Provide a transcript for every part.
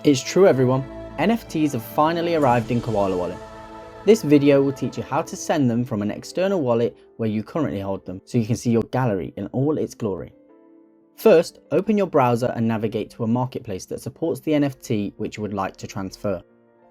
It's true everyone, NFTs have finally arrived in Koala Wallet. This video will teach you how to send them from an external wallet where you currently hold them, so you can see your gallery in all its glory. First, open your browser and navigate to a marketplace that supports the NFT which you would like to transfer.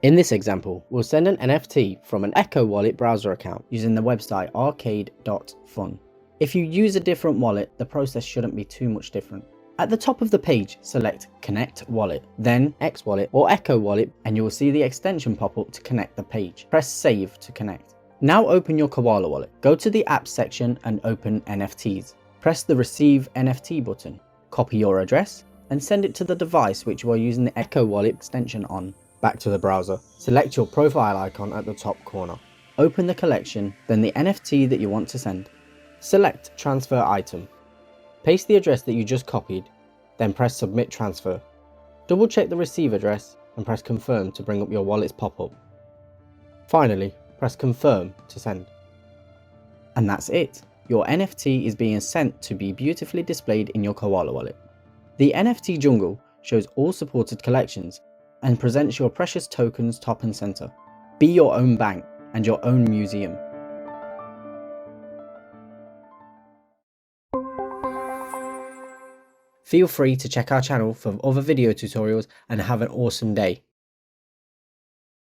In this example, we'll send an NFT from an Echo Wallet browser account using the website arcade.fun. If you use a different wallet, the process shouldn't be too much different. At the top of the page, select Connect Wallet, then X Wallet or Echo Wallet, and you will see the extension pop up to connect the page. Press Save to connect. Now open your Koala Wallet. Go to the Apps section and open NFTs. Press the Receive NFT button. Copy your address and send it to the device which you are using the Echo Wallet extension on. Back to the browser. Select your profile icon at the top corner. Open the collection, then the NFT that you want to send. Select Transfer Item. Paste the address that you just copied, then press Submit Transfer. Double check the receive address and press Confirm to bring up your wallet's pop-up. Finally, press Confirm to send. And that's it. Your NFT is being sent to be beautifully displayed in your Koala Wallet. The NFT jungle shows all supported collections and presents your precious tokens top and center. Be your own bank and your own museum. Feel free to check our channel for other video tutorials and have an awesome day.